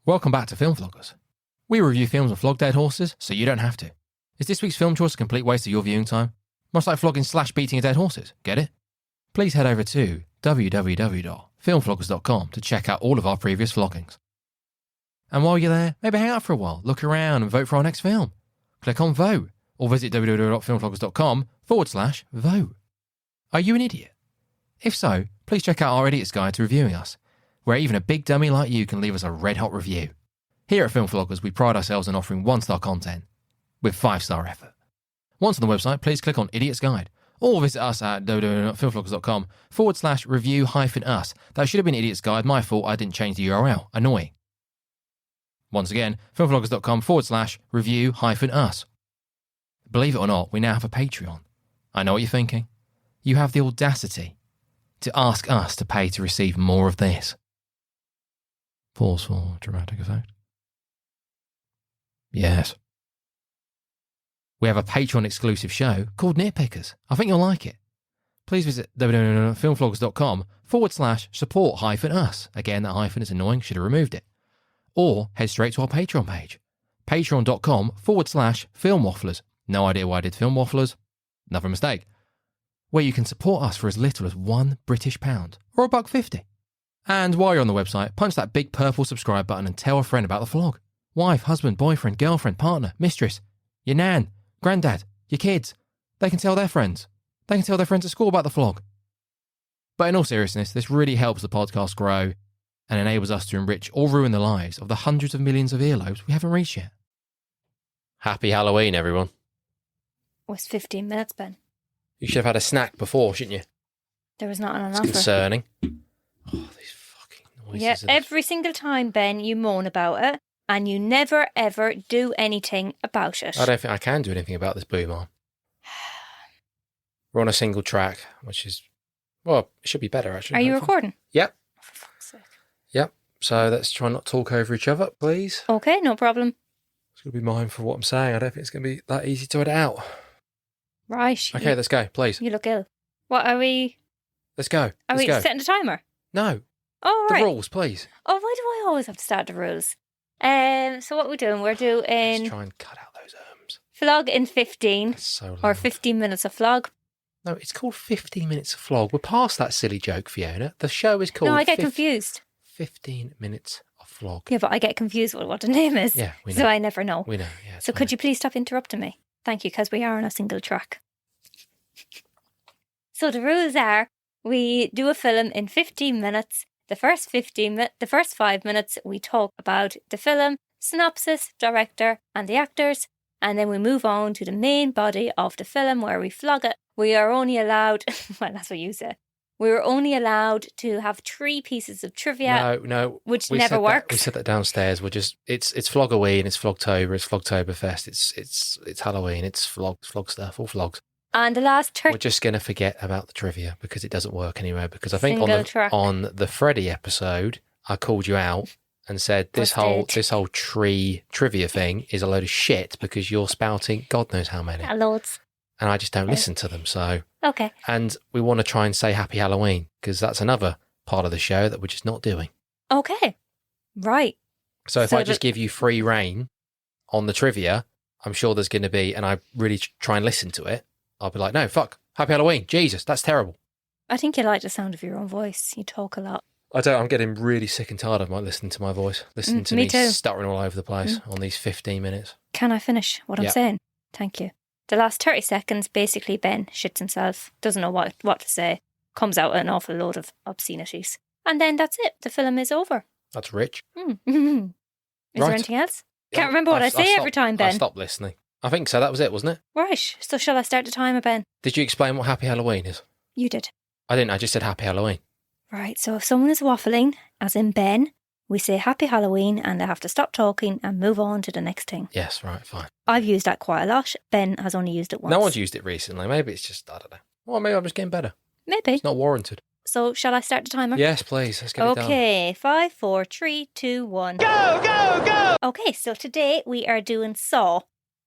Welcome back to FilmFloggers. We review films and flog dead horses, so you don't have to. Is this week's film choice a complete waste of your viewing time? Much like flogging/beating dead horses, get it? Please head over to www.filmfloggers.com to check out all of our previous floggings. And while you're there, maybe hang out for a while, look around and vote for our next film. Click on vote, or visit www.filmfloggers.com/vote. Are you an idiot? If so, please check out our Idiot's Guide to Reviewing Us, where even a big dummy like you can leave us a red-hot review. Here at FilmFloggers, we pride ourselves on offering 1-star content with 5-star effort. Once on the website, please click on Idiot's Guide, or visit us at www.filmfloggers.com/review-us. That should have been Idiot's Guide. My fault, I didn't change the URL. Annoying. Once again, filmfloggers.com/review-us. Believe it or not, we now have a Patreon. I know what you're thinking. You have the audacity to ask us to pay to receive more of this. Pause for dramatic effect. Yes. We have a Patreon exclusive show called Nitpickers. I think you'll like it. Please visit www.filmfloggers.com/support-us. Again, that hyphen is annoying, should have removed it. Or head straight to our Patreon page. Patreon.com/filmwafflers. No idea why I did film wafflers. Another mistake. Where you can support us for as little as £1 British or $1.50. And while you're on the website, punch that big purple subscribe button and tell a friend about the vlog. Wife, husband, boyfriend, girlfriend, partner, mistress, your nan, granddad, your kids. They can tell their friends. They can tell their friends at school about the vlog. But in all seriousness, this really helps the podcast grow and enables us to enrich or ruin the lives of the hundreds of millions of earlobes we haven't reached yet. Happy Halloween, everyone. Oh, it's 15 minutes, Ben. You should have had a snack before, shouldn't you? There was not an It's offer. concerning. Oh, these fucking noises. Yeah, every single time, Ben, you moan about it, and you never, ever do anything about it. I don't think I can do anything about this boom arm. We're on a single track, which is, well, it should be better, actually. Are you hopefully. recording? Yep. Oh, for fuck's sake. Yep. So let's try not to talk over each other, please. Okay, no problem. Just got to be mindful of what I'm saying. I don't think it's going to be that easy to edit out. Right. Okay, let's go, please. You look ill. What are we? Let's go. Are Let's we go. setting a timer? No. Oh, The right. rules, please. Oh, why do I always have to start the rules? So what we're doing? We're Let's doing try and cut out those erms. flog in 15 That's so loud. or 15 minutes of flog. No, it's called 15 minutes of flog. We're past that silly joke, Fiona. The show is called No, I get confused. 15 minutes of flog. Yeah, but I get confused with what the name is. Yeah, we know. So I never know. We know, yeah. So could you please stop interrupting me? Thank you, because we are on a single track. So the rules are, we do a film in 15 minutes. The first 5 minutes, we talk about the film, synopsis, director, and the actors, and then we move on to the main body of the film where we flog it. We are only allowed, well, that's what you said. We were only allowed to have 3 pieces of trivia. No, which we never said works. We said that downstairs. We're just it's Flogoween, it's Flogtober, it's Flogtoberfest, it's Halloween, it's flog stuff, all flogs. And the last We're just gonna forget about the trivia because it doesn't work anywhere. Because I think Single track. on the Freddy episode, I called you out and said this whole tree trivia thing is a load of shit because you're spouting God knows how many. loads. And I just don't listen to them. So Okay. and we want to try and say Happy Halloween because that's another part of the show that we're just not doing. Okay. Right. So if I just give you free reign on the trivia, I'm sure there's going to be, and I really try and listen to it, I'll be like, no, fuck, Happy Halloween, Jesus, that's terrible. I think you like the sound of your own voice. You talk a lot. I don't, I'm getting really sick and tired of listening to my voice, listening to me me too. stuttering all over the place on these 15 minutes. Can I finish what I'm Yeah. saying? Thank you. The last 30 seconds, basically, Ben shits himself, doesn't know what to say, comes out an awful load of obscenities. And then that's it. The film is over. That's rich. Is there Right. anything else? Can't remember what I say every time, Ben. I stopped listening. I think so, that was it, wasn't it? Right. So shall I start the timer, Ben? Did you explain what Happy Halloween is? You did. I didn't, I just said Happy Halloween. Right. So if someone is waffling, as in Ben, we say Happy Halloween and they have to stop talking and move on to the next thing. Yes, right, fine. I've used that quite a lot. Ben has only used it once. No one's used it recently. Maybe it's just, I don't know. Well, maybe I'm just getting better. Maybe. It's not warranted. So shall I start the timer? Yes, please. Let's get it done. Okay, 5, 4, 3, 2, 1. Go, go, go! Okay, so today we are doing Saw,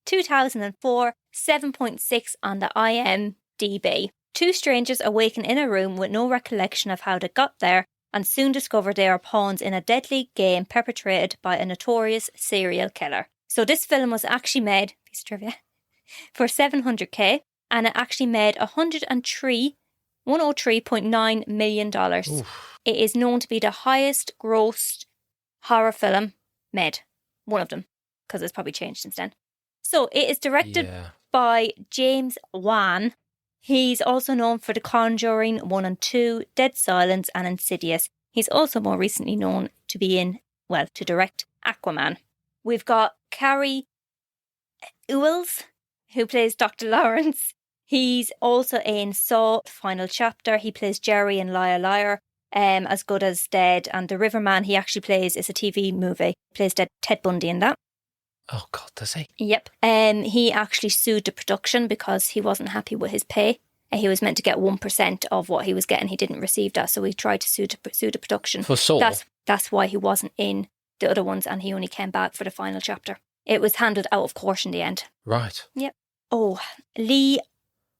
2004, 7.6 on the IMDb. 2 strangers awaken in a room with no recollection of how they got there and soon discover they are pawns in a deadly game perpetrated by a notorious serial killer. So this film was actually made, piece of trivia, for $700K, and it actually made $103.9 million. Oof. It is known to be the highest grossed horror film made. One of them, because it's probably changed since then. So it is directed by James Wan. He's also known for The Conjuring 1 and 2, Dead Silence and Insidious. He's also more recently known to be to direct Aquaman. We've got Carrie Ewells, who plays Dr. Lawrence. He's also in Saw, The Final Chapter. He plays Jerry in Liar Liar, As Good as Dead. And The Riverman he actually plays is a TV movie. He plays Ted Bundy in that. Oh, God, does he? Yep. He actually sued the production because he wasn't happy with his pay. He was meant to get 1% of what he was getting. He didn't receive that, so he tried to sue the production. For Saw? That's why he wasn't in the other ones, and he only came back for The Final Chapter. It was handled out of court in the end. Right. Yep. Oh, Lee...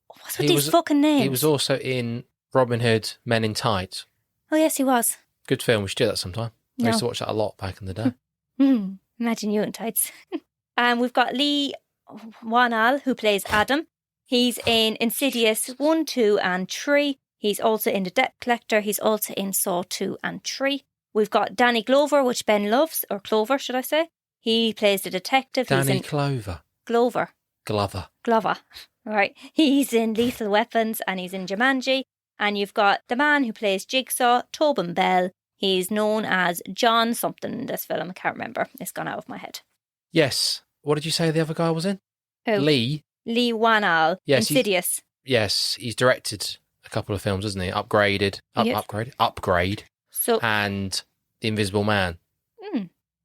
What's with these fucking names? He was also in Robin Hood, Men in Tights. Oh, yes, he was. Good film. We should do that sometime. I used to watch that a lot back in the day. Imagine you in tights. And we've got Lee Wanal, who plays Adam. He's in Insidious 1, 2 and 3. He's also in The Debt Collector. He's also in Saw 2 and 3. We've got Danny Glover, which Ben loves, or Clover, should I say. He plays the detective. Clover. Glover. Glover. Right. He's in Lethal Weapons and he's in Jumanji. And you've got the man who plays Jigsaw, Tobin Bell. He's known as John something in this film. I can't remember. It's gone out of my head. Yes. What did you say the other guy was in? Who? Lee Wanal. Yes, Insidious. He's directed a couple of films, hasn't he? Upgrade, and The Invisible Man.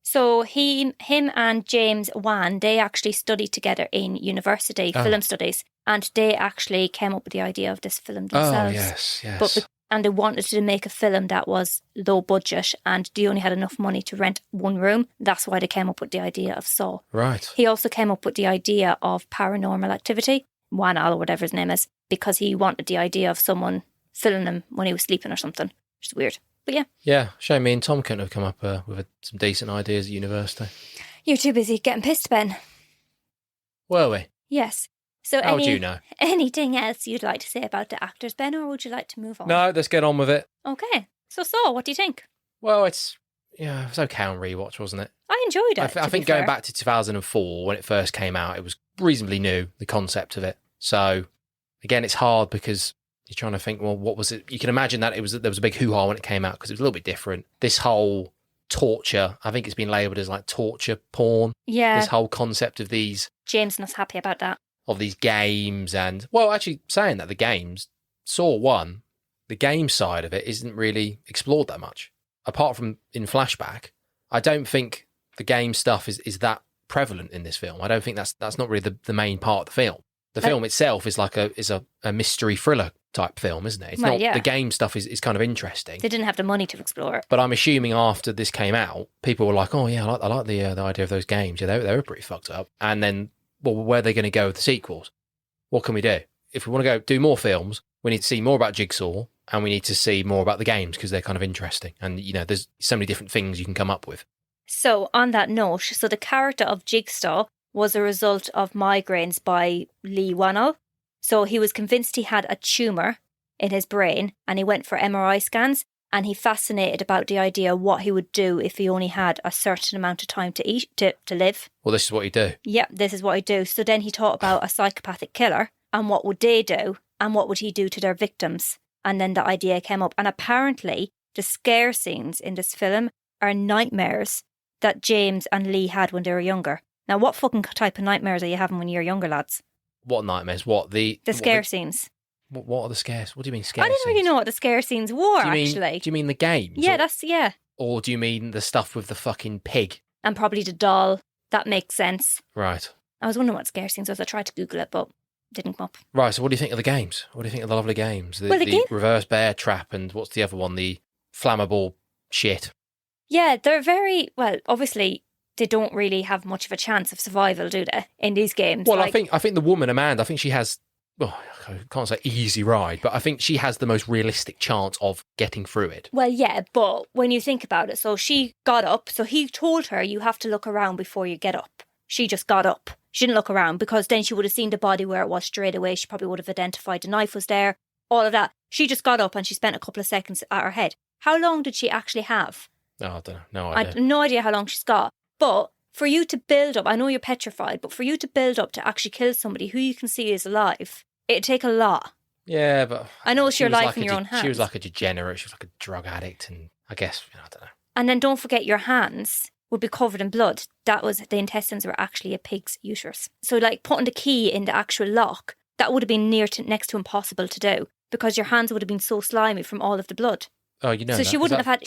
So him and James Wan, they actually studied together in university, film studies, and they actually came up with the idea of this film themselves. Oh, yes. And they wanted to make a film that was low budget and they only had enough money to rent one room. That's why they came up with the idea of Saw. Right. He also came up with the idea of Paranormal Activity, Wanal or whatever his name is, because he wanted the idea of someone filming him when he was sleeping or something, which is weird. But yeah. Yeah, shame me and Tom couldn't have come up with some decent ideas at university. You're too busy getting pissed, Ben. Were we? Yes. So how would you know? Anything else you'd like to say about the actors, Ben, or would you like to move on? No, let's get on with it. Okay. So Saw, what do you think? Well, it was okay on rewatch, wasn't it? I enjoyed it. I think going back to 2004 when it first came out, it was reasonably new, the concept of it. So again, it's hard because you're trying to think, well, what was it? You can imagine that there was a big hoo-ha when it came out because it was a little bit different. This whole torture, I think it's been labelled as like torture porn. Yeah. This whole concept of these... James not happy about that. Of these games and... Well, actually, saying that, the games, Saw 1, the game side of it isn't really explored that much. Apart from in flashback, I don't think the game stuff is that prevalent in this film. I don't think that's not really the main part of the film. The film itself is like a mystery thriller type film, isn't it? It's not. The game stuff is kind of interesting. They didn't have the money to explore it. But I'm assuming after this came out, people were like, "Oh yeah, I like the idea of those games. Yeah, they were pretty fucked up." And then, well, where are they going to go with the sequels? What can we do? If we want to go do more films, we need to see more about Jigsaw, and we need to see more about the games because they're kind of interesting. And there's so many different things you can come up with. So on that note, so the character of Jigsaw was a result of migraines by Lee Wanal. So he was convinced he had a tumour in his brain and he went for MRI scans and he fascinated about the idea of what he would do if he only had a certain amount of time to live. Well, this is what he'd do. Yeah, this is what he'd do. So then he thought about a psychopathic killer and what would they do and what would he do to their victims. And then the idea came up. And apparently the scare scenes in this film are nightmares that James and Lee had when they were younger. Now, what fucking type of nightmares are you having when you're younger, lads? What nightmares? What the scare scenes? What are the scares? What do you mean scare I didn't scenes? really know what the scare scenes were, actually. Do you mean the games? Yeah, Or do you mean the stuff with the fucking pig? And probably the doll. That makes sense. Right. I was wondering what scare scenes was. I tried to Google it, but it didn't come up. Right, so what do you think of the games? What do you think of the lovely games? The reverse bear trap and what's the other one? The flammable shit. Yeah, they're very, well, obviously... They don't really have much of a chance of survival, do they, in these games? Well, I think the woman, Amanda, I think she has well, I can't say easy ride, but I think she has the most realistic chance of getting through it. Well, yeah, but when you think about it, so she got up, so he told her you have to look around before you get up. She just got up. She didn't look around because then she would have seen the body where it was straight away. She probably would have identified the knife was there, all of that. She just got up and she spent a couple of seconds at her head. How long did she actually have? Oh, I don't know. No I idea. have no idea how long she's got. But for you to build up, I know you're petrified, but for you to build up to actually kill somebody who you can see is alive, it'd take a lot. Yeah, but I know it's she your was life like in your own hands. She was like a degenerate. She was like a drug addict, and I guess I don't know. And then don't forget your hands would be covered in blood. That was, the intestines were actually a pig's uterus. So like putting the key in the actual lock, that would have been next to impossible to do because your hands would have been so slimy from all of the blood. Oh, you know. So that. she wouldn't have had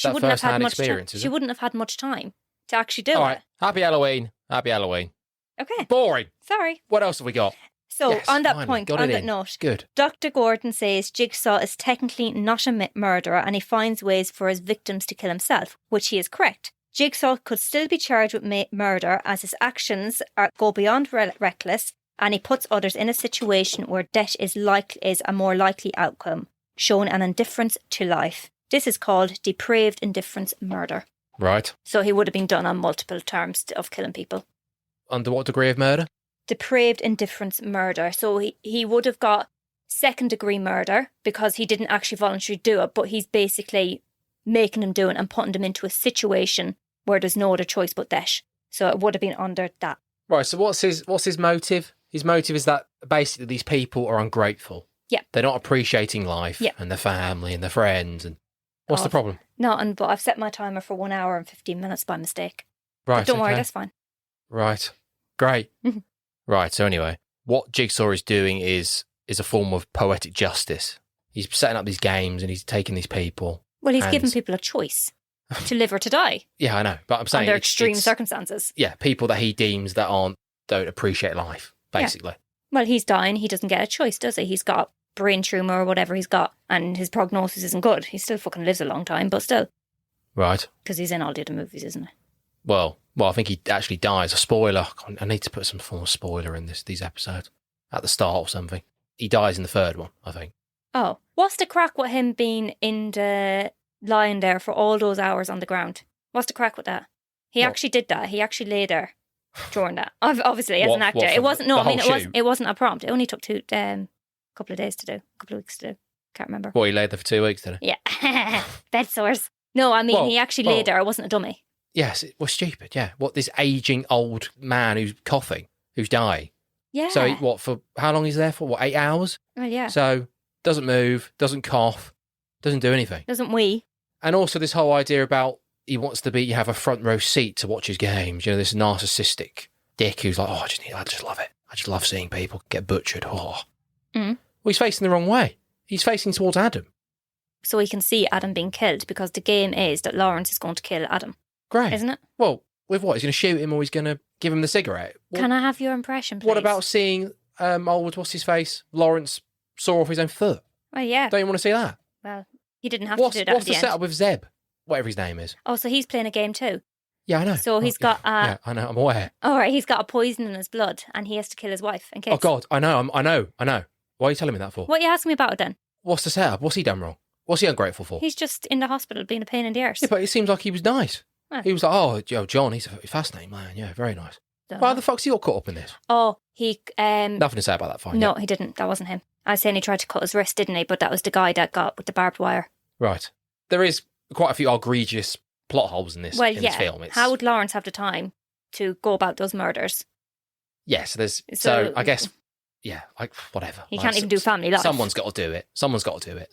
much time. Is She it? wouldn't have had much time to actually do All it. right. Happy Halloween. Happy Halloween. Okay. Boring. Sorry. What else have we got? So Yes, on that finally, point, got on it that in. note, Good. Dr. Gordon says Jigsaw is technically not a murderer and he finds ways for his victims to kill himself, which he is correct. Jigsaw could still be charged with murder as his actions go beyond reckless and he puts others in a situation where death is a more likely outcome, showing an indifference to life. This is called depraved indifference murder. Right. So he would have been done on multiple terms of killing people. Under what degree of murder? Depraved indifference murder. So he would have got second degree murder because he didn't actually voluntarily do it, but he's basically making them do it and putting them into a situation where there's no other choice but death. So it would have been under that. Right. So what's his motive? His motive is that basically these people are ungrateful. Yeah. They're not appreciating life Yeah. and their family and their friends. And what's the problem? No, but I've set my timer for 1 hour and 15 minutes by mistake. Right. But don't worry, okay. that's fine. Right. Great. Right. So anyway, what Jigsaw is doing is a form of poetic justice. He's setting up these games and he's taking these people. Well, he's giving people a choice to live or to die. Yeah, I know. But I'm saying under extreme circumstances. Yeah, people that he deems that don't appreciate life, basically. Yeah. Well, he's dying. He doesn't get a choice, does he? He's got brain tumour or whatever he's got, and his prognosis isn't good. He still fucking lives a long time, but still. Right. Because he's in all the other movies, isn't he? Well, I think he actually dies. A spoiler. I need to put some form of spoiler in these episodes at the start or something. He dies in the third one, I think. Oh, what's the crack with him being in the lying there for all those hours on the ground? What's the crack with that? He actually did that. He actually lay there during that. Obviously, as an actor, it wasn't. No, I mean it wasn't a prompt. It only took couple of days to do, a couple of weeks to do. Can't remember. Well, he lay there for 2 weeks, did he? Yeah, bed sores. No, I mean he actually lay there. It wasn't a dummy. Yes, it was stupid. Yeah, what, this aging old man who's coughing, who's dying. Yeah. So for how long he's there for? What, 8 hours? Well, yeah. So doesn't move, doesn't cough, doesn't do anything. Doesn't wee. And also this whole idea about he wants to have a front row seat to watch his games. You know, this narcissistic dick who's like, I just love it. I just love seeing people get butchered. Oh. Mm. Well, he's facing the wrong way. He's facing towards Adam. So he can see Adam being killed because the game is that Lawrence is going to kill Adam. Great. Isn't it? Well, with what? He's going to shoot him or he's going to give him the cigarette? Can I have your impression, please? What about seeing what's his face? Lawrence saw off his own foot. Well, yeah. Don't you want to see that? Well, he didn't have to do that What's at the the setup with Zeb? Whatever his name is. Oh, so he's playing a game too? Yeah, I know. So he's got... yeah, I know. I'm aware. All right, he's got a poison in his blood and he has to kill his wife and kids. Oh, God. I know. I know. Why are you telling me that for? What are you asking me about it then? What's the setup? What's he done wrong? What's he ungrateful for? He's just in the hospital being a pain in the arse. Yeah, but it seems like he was nice. Well. He was like, John, he's a fascinating man. Yeah, very nice. Why the fuck's he all caught up in this? Oh, he... Nothing to say about that fight. No, he didn't. That wasn't him. I was saying he tried to cut his wrist, didn't he? But that was the guy that got with the barbed wire. Right. There is quite a few egregious plot holes in this, this film. How would Lawrence have the time to go about those murders? Yes, so I guess, yeah, whatever. He can't even do family life. Someone's got to do it.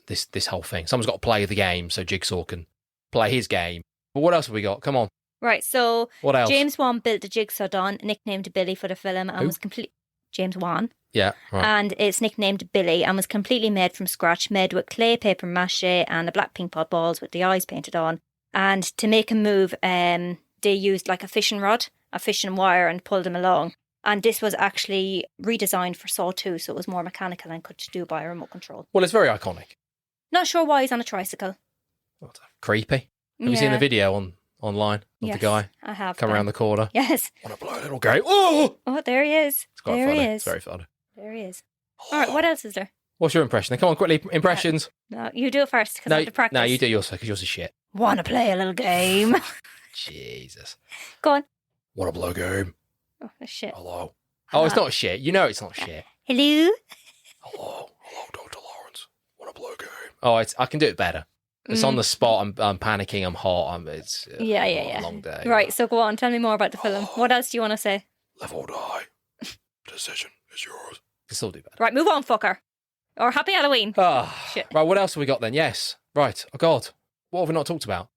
This whole thing. Someone's got to play the game so Jigsaw can play his game. But what else have we got? Come on. Right, so what else? James Wan built the Jigsaw Don, nicknamed Billy for the film, and was complete. James Wan. Yeah, right. And it's nicknamed Billy and was completely made from scratch, made with clay, paper mache, and the black pink pot balls with the eyes painted on. And to make him move, they used like a fishing rod, a fishing wire, and pulled him along. And this was actually redesigned for Saw 2, so it was more mechanical and could do by a remote control. Well, it's very iconic. Not sure why he's on a tricycle. What, creepy. Have you seen the video online of the guy? I have. Come around the corner. Yes. Want to blow a little game? Oh! Oh, there he is. It's quite there funny. He is. It's very funny. There he is. All right, what else is there? What's your impression? Then come on, quickly, impressions. No, you do it first because I have to practice. No, you do yours because yours is shit. Want to play a little game? Jesus. Go on. Want to play a game? Oh, that's shit. Hello. Oh, it's not shit. You know it's not shit. Hello? Hello, Dr. Lawrence. Want to play a game? Oh, I can do it better. It's on the spot. I'm panicking. I'm hot. It's a long day. Right, so go on. Tell me more about the film. What else do you want to say? Live or die. Decision is yours. Can still do better. Right, move on, fucker. Or happy Halloween. Shit. Right, what else have we got then? Yes. Right. Oh, God. What have we not talked about?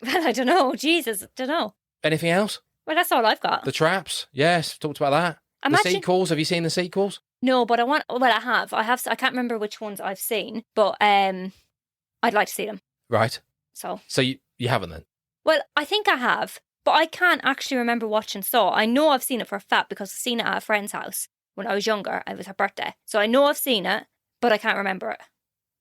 Well, I don't know. Jesus, don't know. Anything else? Well, that's all I've got. The traps. Yes, talked about that. The sequels. Have you seen the sequels? No, but I have. I can't remember which ones I've seen, but I'd like to see them. Right. So you haven't then? Well, I think I have, but I can't actually remember watching Saw. I know I've seen it for a fact because I've seen it at a friend's house when I was younger. It was her birthday. So I know I've seen it, but I can't remember it.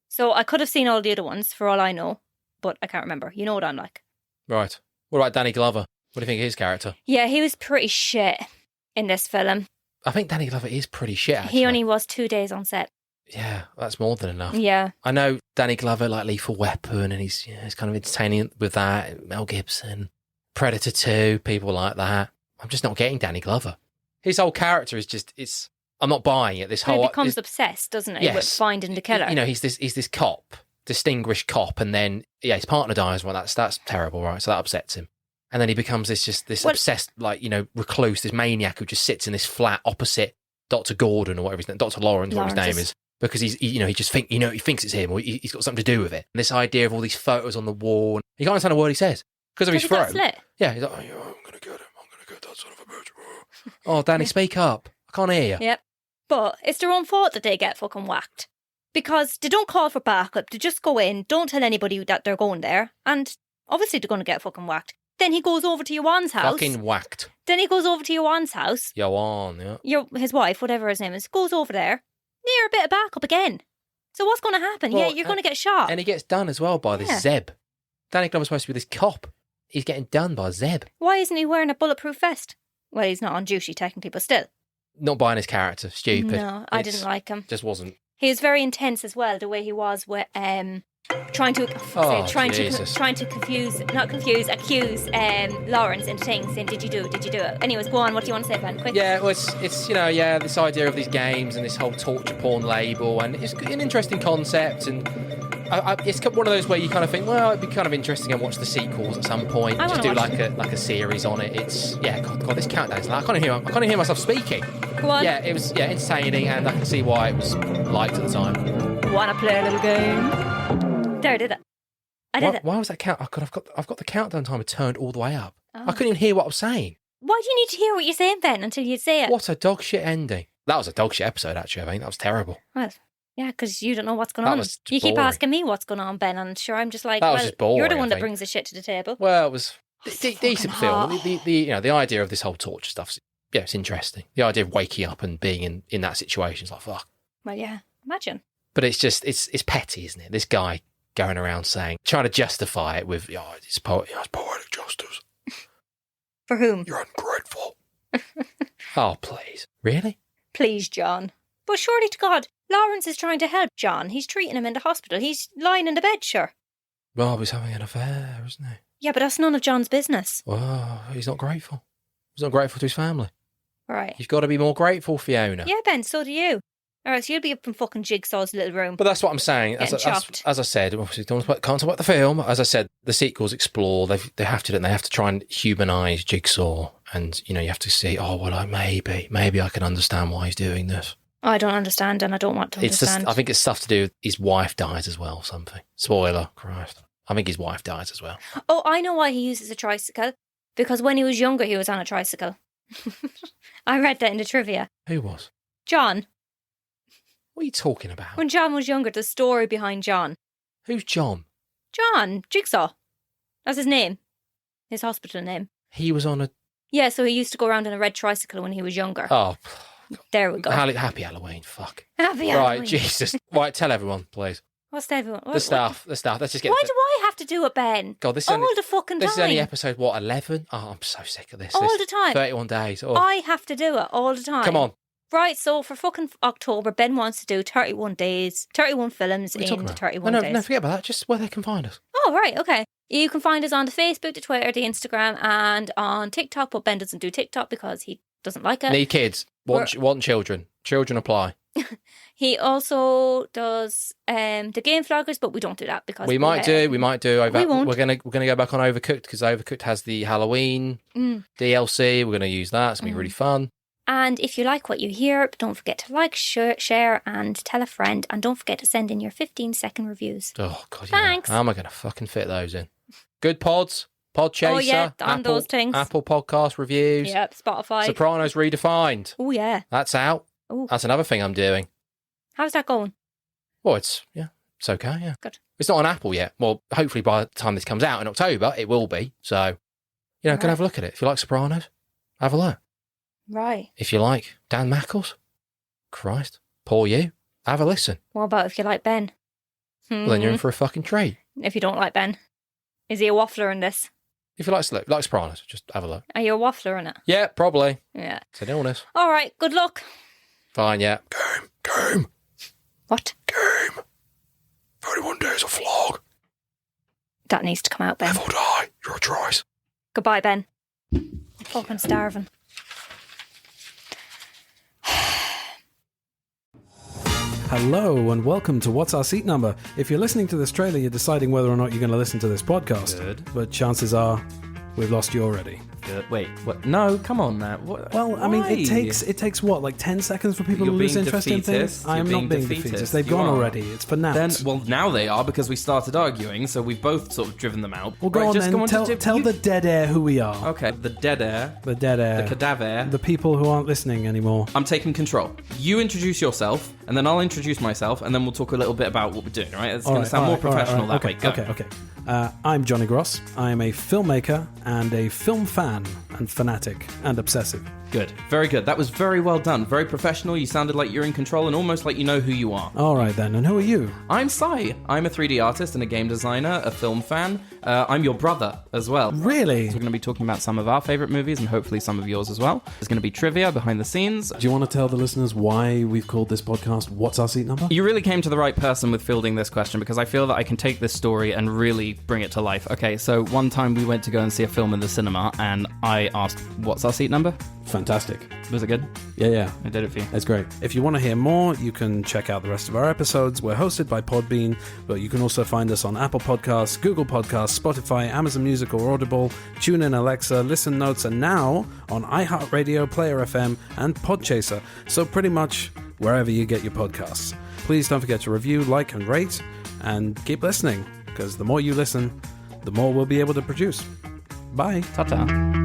So I could have seen all the other ones for all I know, but I can't remember. You know what I'm like. Right. What about Danny Glover? What do you think of his character? Yeah, he was pretty shit in this film. I think Danny Glover is pretty shit, actually. He only was 2 days on set. Yeah, that's more than enough. Yeah. I know Danny Glover, like Lethal Weapon, and he's kind of entertaining with that. Mel Gibson, Predator 2, people like that. I'm just not getting Danny Glover. His whole character is just, I'm not buying it. He becomes obsessed, doesn't he, with finding the killer. You know, he's this cop, distinguished cop, and then, his partner dies. Well, that's terrible, right? So that upsets him. And then he becomes this obsessed, recluse, this maniac who just sits in this flat opposite Dr. Gordon or whatever his name, Dr. Lawrence, what his name is. Because he thinks it's him, or he's got something to do with it. And this idea of all these photos on the wall, and you can't understand a word he says because of his throat. Yeah, he's like, I'm going to get him. I'm going to get that son of a bitch. Oh, Danny, speak up. I can't hear you. Yep. But it's their own fault that they get fucking whacked. Because they don't call for backup. They just go in, don't tell anybody that they're going there. And obviously they're going to get fucking whacked. Then he goes over to Yuan's house. Fucking whacked. Then he goes over to Yuan's house. Yuan, yeah. His wife, whatever his name is, goes over there. Near a bit of backup again. So what's going to happen? Well, you're going to get shot. And he gets done as well by this Zeb. Danny Glover's supposed to be this cop. He's getting done by Zeb. Why isn't he wearing a bulletproof vest? Well, he's not on duty technically, but still. Not buying his character. Stupid. No, I didn't like him. Just wasn't. He was very intense as well, the way he was with accuse Lawrence into things, saying, did you do it? Anyways, go on, what do you want to say, Ben? Quick. Yeah, well, it's this idea of these games and this whole torture porn label, and it's an interesting concept, and it's one of those where you kind of think, well, it'd be kind of interesting and watch the sequels at some point. Just do like a series on it. It's God, this countdown's like I can't hear myself speaking. Go on. Yeah, it was entertaining, and I can see why it was liked at the time. Wanna play a little game? There, I did it. I did it. Why was that count? I've got the countdown timer turned all the way up. Oh. I couldn't even hear what I was saying. Why do you need to hear what you're saying, Ben, until you say it? What a dog shit ending. That was a dog shit episode, actually. I think that was terrible. Well, yeah, because you don't know what's going on. You keep asking me what's going on, Ben, and sure, I'm just like, just boring, you're the one that brings the shit to the table. Well, it was decent film. The idea of this whole torture stuff, it's interesting. The idea of waking up and being in that situation is like, fuck. Well, yeah, imagine. But it's just, it's petty, isn't it? This guy going around trying to justify it with, it's poetic justice. For whom? You're ungrateful. Oh, please. Really? Please, John. But surely to God, Lawrence is trying to help John. He's treating him in the hospital. He's lying in the bed, sure. Rob is having an affair, isn't he? Yeah, but that's none of John's business. Well, he's not grateful. He's not grateful to his family. Right. You've got to be more grateful, Fiona. Yeah, Ben, so do you. All right, so you'll be up in fucking Jigsaw's little room. But that's what I'm saying. As I said, obviously, can't talk about the film. As I said, the sequels explore. They have to, don't they? They have to try and humanise Jigsaw, and you have to see. Oh well, maybe I can understand why he's doing this. I don't understand, and I don't want to understand. I think it's stuff to do with his wife dies as well. Something. Spoiler, Christ. I think his wife dies as well. Oh, I know why he uses a tricycle. Because when he was younger, he was on a tricycle. I read that in the trivia. Who was? John. What are you talking about? When John was younger, the story behind John. Who's John? John, Jigsaw. That's his name. His hospital name. He was on a... Yeah, so he used to go around on a red tricycle when he was younger. Oh, there we go. Happy Halloween, fuck. Happy Halloween. Right, Jesus. Right, tell everyone, please. What's everyone? The staff. Let's just get... Why do I have to do it, Ben? God, this is all only, the fucking time. This is only episode, 11? Oh, I'm so sick of this. All the time. 31 days. Oh. I have to do it all the time. Come on. Right, so for fucking October, Ben wants to do 31 days, 31 films in the 31 days. No, forget about that. Just where they can find us. Oh, right, okay. You can find us on the Facebook, the Twitter, the Instagram, and on TikTok, but Ben doesn't do TikTok because he doesn't like it. Need kids. Want children. Children apply. He also does the game vloggers, but we don't do that because we might do. We won't. We're gonna go back on Overcooked because Overcooked has the Halloween DLC. We're gonna use that. It's gonna be really fun. And if you like what you hear, don't forget to like, share, and tell a friend. And don't forget to send in your 15-second reviews. Oh, God, Thanks. How am I going to fucking fit those in? Good pods, Podchaser. Oh, yeah, on those things. Apple Podcast reviews. Yep, Spotify. Sopranos Redefined. Oh, yeah. That's out. Ooh. That's another thing I'm doing. How's that going? Well, it's okay, yeah. Good. It's not on Apple yet. Well, hopefully by the time this comes out in October, it will be. So, go and have a look at it. If you like Sopranos, have a look. Right. If you like Dan Mackles, Christ, poor you, have a listen. What about if you like Ben? Well, then you're in for a fucking treat. If you don't like Ben. Is he a waffler in this? If you like Sopranos, just have a look. Are you a waffler in it? Yeah, probably. Yeah. It's an illness. All right, good luck. Fine, yeah. Game. What? Game. 31 days of flog. That needs to come out, Ben. Live or die, your choice. Goodbye, Ben. I'm fucking starving. Hello and welcome to What's Our Seat Number. If you're listening to this trailer, you're deciding whether or not you're going to listen to this podcast. Good. But chances are, we've lost you already. Good. Wait, what? No, come on, Matt. What? Well, I mean, it takes what, like 10 seconds for people You're to lose being interest in things? defeatist. I am You're not being being defeatist. defeatist. They've You gone are. already. It's for naps. Then, well, now they are because we started arguing, so we've both sort of driven them out. Well, go on just then. Go on Tell the dead air who we are. Okay, the dead air. The dead air. The cadaver. The people who aren't listening anymore. I'm taking control. You introduce yourself, and then I'll introduce myself, and then we'll talk a little bit about what we're doing, right? It's going to sound more professional that way. Go. Okay. I'm Johnny Gross. I am a filmmaker and a film fan and fanatic and obsessive. Good. Very good. That was very well done. Very professional. You sounded like you're in control and almost like you know who you are. All right, then. And who are you? I'm Sai. I'm a 3D artist and a game designer, a film fan. I'm your brother as well. Really? So we're going to be talking about some of our favourite movies and hopefully some of yours as well. There's going to be trivia behind the scenes. Do you want to tell the listeners why we've called this podcast What's Our Seat Number? You really came to the right person with fielding this question because I feel that I can take this story and really bring it to life. Okay, so one time we went to go and see a film in the cinema and I asked, what's our seat number? Fantastic. Was it good? Yeah. I did it for you. That's great. If you want to hear more, you can check out the rest of our episodes. We're hosted by Podbean, but you can also find us on Apple Podcasts, Google Podcasts, Spotify, Amazon Music or Audible, TuneIn, Alexa, Listen Notes, and now on iHeartRadio, Player FM, and Podchaser. So pretty much wherever you get your podcasts. Please don't forget to review, like, and rate, and keep listening, because the more you listen, the more we'll be able to produce. Bye. Ta-ta.